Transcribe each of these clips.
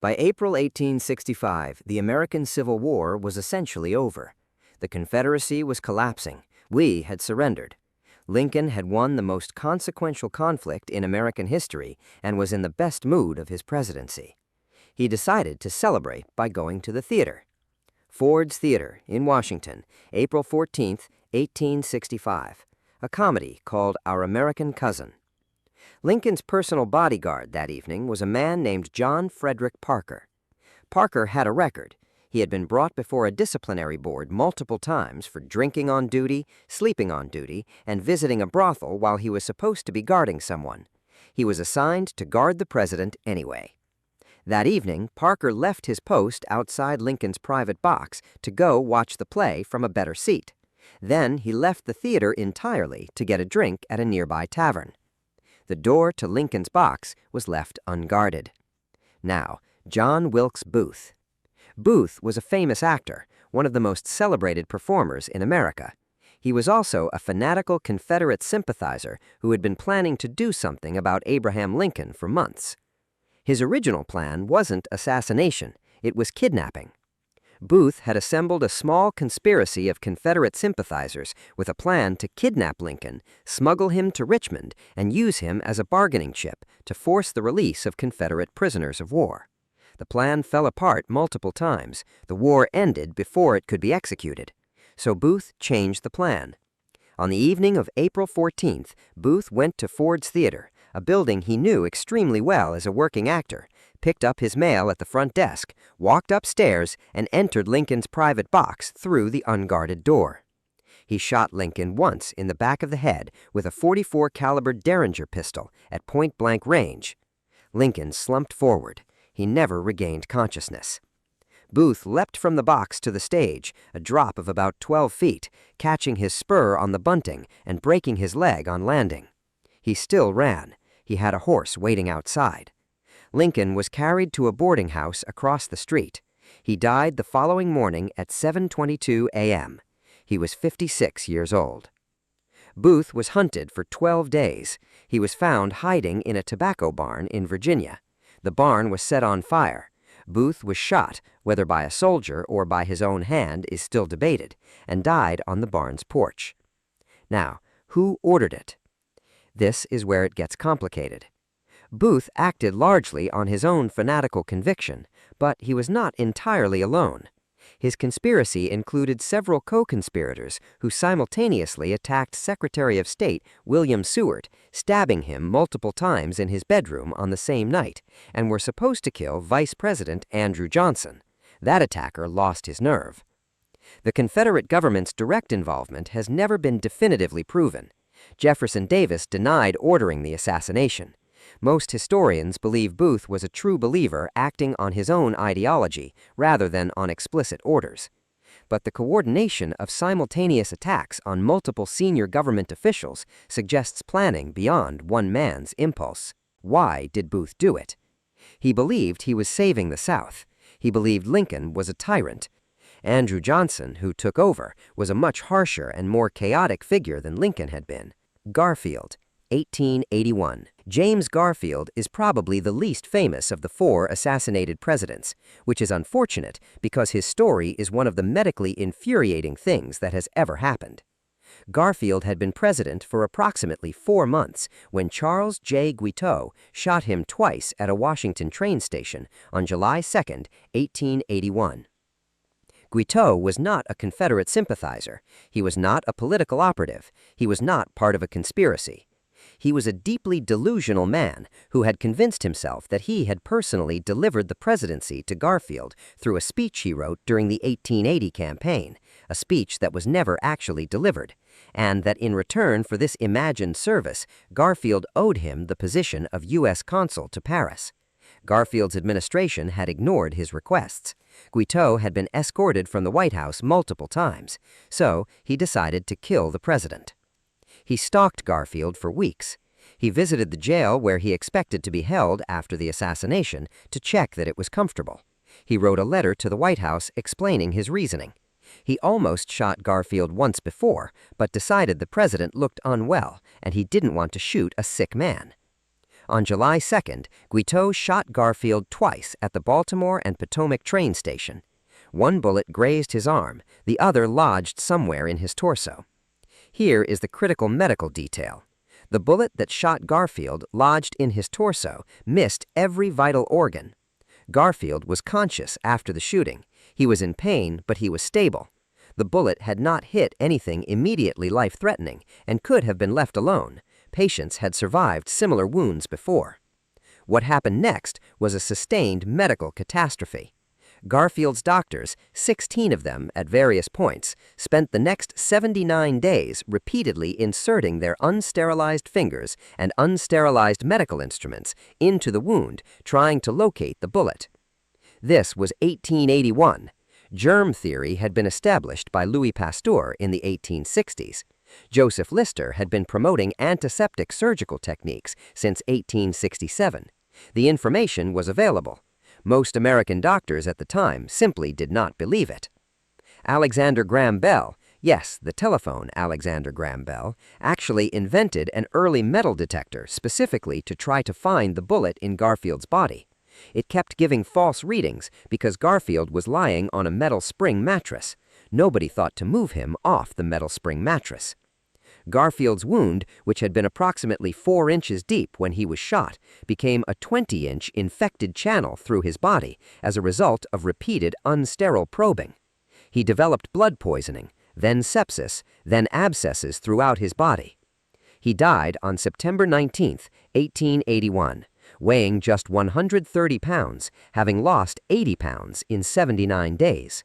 By April 1865, the American Civil War was essentially over. The Confederacy was collapsing. We had surrendered. Lincoln had won the most consequential conflict in American history and was in the best mood of his presidency. He decided to celebrate by going to the theater. Ford's Theater in Washington, April 14, 1865. A comedy called Our American Cousin. Lincoln's personal bodyguard that evening was a man named John Frederick Parker. Parker had a record. He had been brought before a disciplinary board multiple times for drinking on duty, sleeping on duty, and visiting a brothel while he was supposed to be guarding someone. He was assigned to guard the president anyway. That evening, Parker left his post outside Lincoln's private box to go watch the play from a better seat. Then he left the theater entirely to get a drink at a nearby tavern. The door to Lincoln's box was left unguarded. Now, John Wilkes Booth. Booth was a famous actor, one of the most celebrated performers in America. He was also a fanatical Confederate sympathizer who had been planning to do something about Abraham Lincoln for months. His original plan wasn't assassination, it was kidnapping. Booth had assembled a small conspiracy of Confederate sympathizers with a plan to kidnap Lincoln, smuggle him to Richmond, and use him as a bargaining chip to force the release of Confederate prisoners of war. The plan fell apart multiple times. The war ended before it could be executed. So Booth changed the plan. On the evening of April 14th, Booth went to Ford's Theater, a building he knew extremely well as a working actor, picked up his mail at the front desk, walked upstairs, and entered Lincoln's private box through the unguarded door. He shot Lincoln once in the back of the head with a .44 caliber Derringer pistol at point-blank range. Lincoln slumped forward. He never regained consciousness. Booth leapt from the box to the stage, a drop of about 12 feet, catching his spur on the bunting and breaking his leg on landing. He still ran. He had a horse waiting outside. Lincoln was carried to a boarding house across the street. He died the following morning at 7:22 a.m. He was 56 years old. Booth was hunted for 12 days. He was found hiding in a tobacco barn in Virginia. The barn was set on fire. Booth was shot, whether by a soldier or by his own hand is still debated, and died on the barn's porch. Now, who ordered it? This is where it gets complicated. Booth acted largely on his own fanatical conviction, but he was not entirely alone. His conspiracy included several co-conspirators who simultaneously attacked Secretary of State William Seward, stabbing him multiple times in his bedroom on the same night, and were supposed to kill Vice President Andrew Johnson. That attacker lost his nerve. The Confederate government's direct involvement has never been definitively proven. Jefferson Davis denied ordering the assassination. Most historians believe Booth was a true believer acting on his own ideology rather than on explicit orders. But the coordination of simultaneous attacks on multiple senior government officials suggests planning beyond one man's impulse. Why did Booth do it? He believed he was saving the South. He believed Lincoln was a tyrant. Andrew Johnson, who took over, was a much harsher and more chaotic figure than Lincoln had been. Garfield, 1881. James Garfield is probably the least famous of the four assassinated presidents, which is unfortunate because his story is one of the medically infuriating things that has ever happened. Garfield had been president for approximately 4 months when Charles J. Guiteau shot him twice at a Washington train station on July 2, 1881. Guiteau was not a Confederate sympathizer. He was not a political operative. He was not part of a conspiracy. He was a deeply delusional man who had convinced himself that he had personally delivered the presidency to Garfield through a speech he wrote during the 1880 campaign, a speech that was never actually delivered, and that in return for this imagined service, Garfield owed him the position of U.S. consul to Paris. Garfield's administration had ignored his requests. Guiteau had been escorted from the White House multiple times, so he decided to kill the president. He stalked Garfield for weeks. He visited the jail where he expected to be held after the assassination to check that it was comfortable. He wrote a letter to the White House explaining his reasoning. He almost shot Garfield once before, but decided the president looked unwell and he didn't want to shoot a sick man. On July 2nd, Guiteau shot Garfield twice at the Baltimore and Potomac train station. One bullet grazed his arm, the other lodged somewhere in his torso. Here is the critical medical detail. The bullet that shot Garfield lodged in his torso missed every vital organ. Garfield was conscious after the shooting. He was in pain, but he was stable. The bullet had not hit anything immediately life-threatening and could have been left alone. Patients had survived similar wounds before. What happened next was a sustained medical catastrophe. Garfield's doctors, 16 of them at various points, spent the next 79 days repeatedly inserting their unsterilized fingers and unsterilized medical instruments into the wound, trying to locate the bullet. This was 1881. Germ theory had been established by Louis Pasteur in the 1860s. Joseph Lister had been promoting antiseptic surgical techniques since 1867. The information was available. Most American doctors at the time simply did not believe it. Alexander Graham Bell, yes, the telephone Alexander Graham Bell, actually invented an early metal detector specifically to try to find the bullet in Garfield's body. It kept giving false readings because Garfield was lying on a metal spring mattress. Nobody thought to move him off the metal spring mattress. Garfield's wound, which had been approximately 4 inches deep when he was shot, became a 20-inch infected channel through his body as a result of repeated unsterile probing. He developed blood poisoning, then sepsis, then abscesses throughout his body. He died on September 19, 1881, weighing just 130 pounds, having lost 80 pounds in 79 days.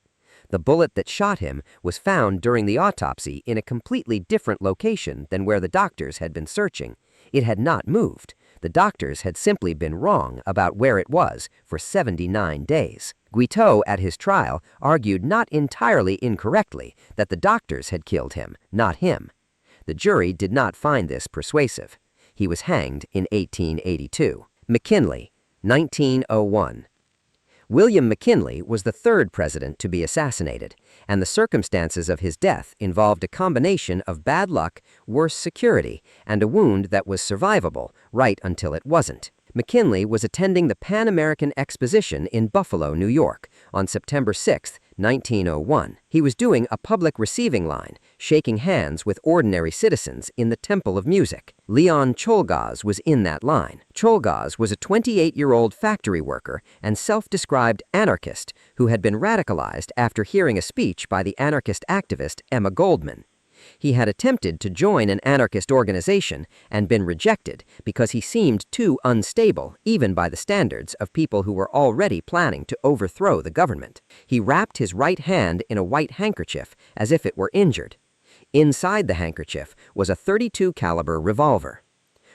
The bullet that shot him was found during the autopsy in a completely different location than where the doctors had been searching. It had not moved. The doctors had simply been wrong about where it was for 79 days. Guiteau, at his trial, argued not entirely incorrectly that the doctors had killed him, not him. The jury did not find this persuasive. He was hanged in 1882. McKinley, 1901. William McKinley was the third president to be assassinated, and the circumstances of his death involved a combination of bad luck, worse security, and a wound that was survivable right until it wasn't. McKinley was attending the Pan American Exposition in Buffalo, New York, on September 6, 1901. He was doing a public receiving line, shaking hands with ordinary citizens in the Temple of Music. Leon Czolgosz was in that line. Czolgosz was a 28-year-old factory worker and self-described anarchist who had been radicalized after hearing a speech by the anarchist activist Emma Goldman. He had attempted to join an anarchist organization and been rejected because he seemed too unstable, even by the standards of people who were already planning to overthrow the government. He wrapped his right hand in a white handkerchief as if it were injured. Inside the handkerchief was a .32 caliber revolver.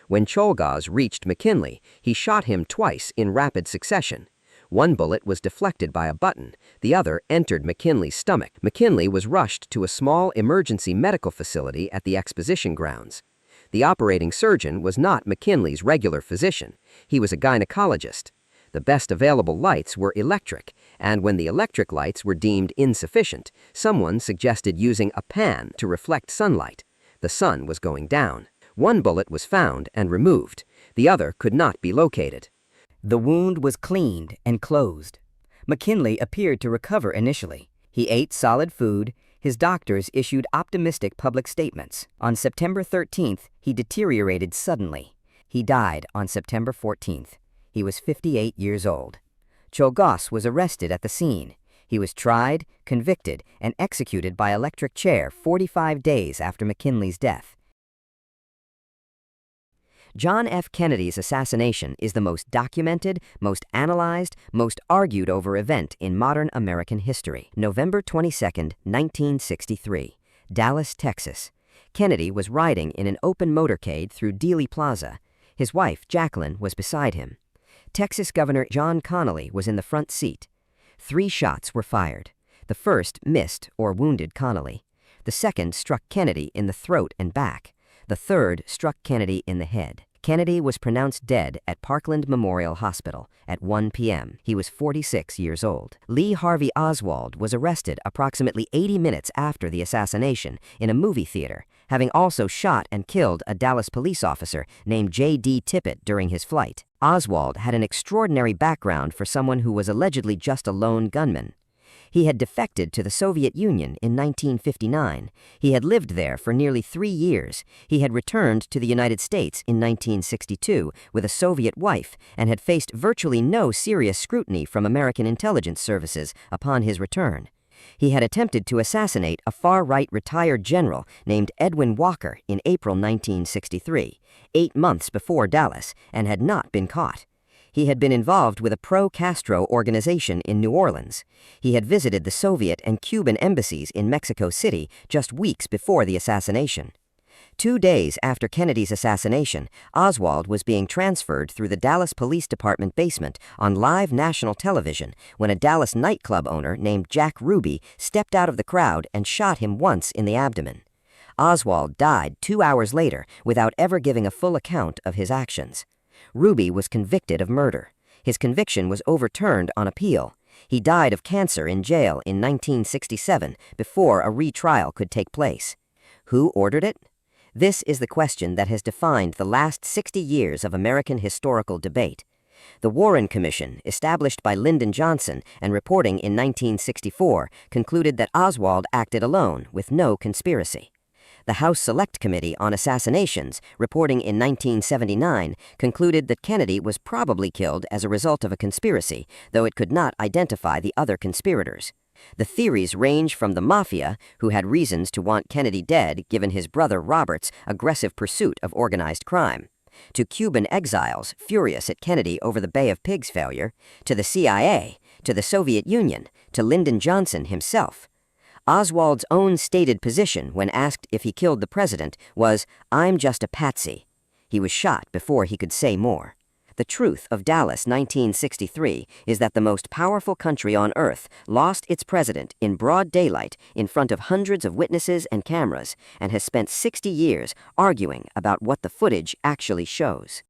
When Czolgosz reached McKinley, he shot him twice in rapid succession. One bullet was deflected by a button, the other entered McKinley's stomach. McKinley was rushed to a small emergency medical facility at the exposition grounds. The operating surgeon was not McKinley's regular physician. He was a gynecologist. The best available lights were electric, and when the electric lights were deemed insufficient, someone suggested using a pan to reflect sunlight. The sun was going down. One bullet was found and removed. The other could not be located. The wound was cleaned and closed. McKinley appeared to recover initially. He ate solid food. His doctors issued optimistic public statements. On September 13th, he deteriorated suddenly. He died on September 14th. He was 58 years old. Czolgosz was arrested at the scene. He was tried, convicted, and executed by electric chair 45 days after McKinley's death. John F. Kennedy's assassination is the most documented, most analyzed, most argued over event in modern American history. November 22, 1963, Dallas, Texas. Kennedy was riding in an open motorcade through Dealey Plaza. His wife, Jacqueline, was beside him. Texas Governor John Connally was in the front seat. 3 shots were fired. The first missed or wounded Connally. The second struck Kennedy in the throat and back. The third struck Kennedy in the head. Kennedy was pronounced dead at Parkland Memorial Hospital at 1 p.m. He was 46 years old. Lee Harvey Oswald was arrested approximately 80 minutes after the assassination in a movie theater, having also shot and killed a Dallas police officer named J.D. Tippit during his flight. Oswald had an extraordinary background for someone who was allegedly just a lone gunman. He had defected to the Soviet Union in 1959. He had lived there for nearly 3 years. He had returned to the United States in 1962 with a Soviet wife and had faced virtually no serious scrutiny from American intelligence services upon his return. He had attempted to assassinate a far-right retired general named Edwin Walker in April 1963, 8 months before Dallas, and had not been caught. He had been involved with a pro-Castro organization in New Orleans. He had visited the Soviet and Cuban embassies in Mexico City just weeks before the assassination. 2 days after Kennedy's assassination, Oswald was being transferred through the Dallas Police Department basement on live national television when a Dallas nightclub owner named Jack Ruby stepped out of the crowd and shot him once in the abdomen. Oswald died 2 hours later without ever giving a full account of his actions. Ruby was convicted of murder. His conviction was overturned on appeal. He died of cancer in jail in 1967 before a retrial could take place. Who ordered it? This is the question that has defined the last 60 years of American historical debate. The Warren Commission, established by Lyndon Johnson and reporting in 1964, concluded that Oswald acted alone with no conspiracy. The House Select Committee on Assassinations, reporting in 1979, concluded that Kennedy was probably killed as a result of a conspiracy, though it could not identify the other conspirators. The theories range from the Mafia, who had reasons to want Kennedy dead given his brother Robert's aggressive pursuit of organized crime, to Cuban exiles furious at Kennedy over the Bay of Pigs failure, to the CIA, to the Soviet Union, to Lyndon Johnson himself. Oswald's own stated position when asked if he killed the president was, "I'm just a patsy." He was shot before he could say more. The truth of Dallas 1963 is that the most powerful country on earth lost its president in broad daylight in front of hundreds of witnesses and cameras and has spent 60 years arguing about what the footage actually shows.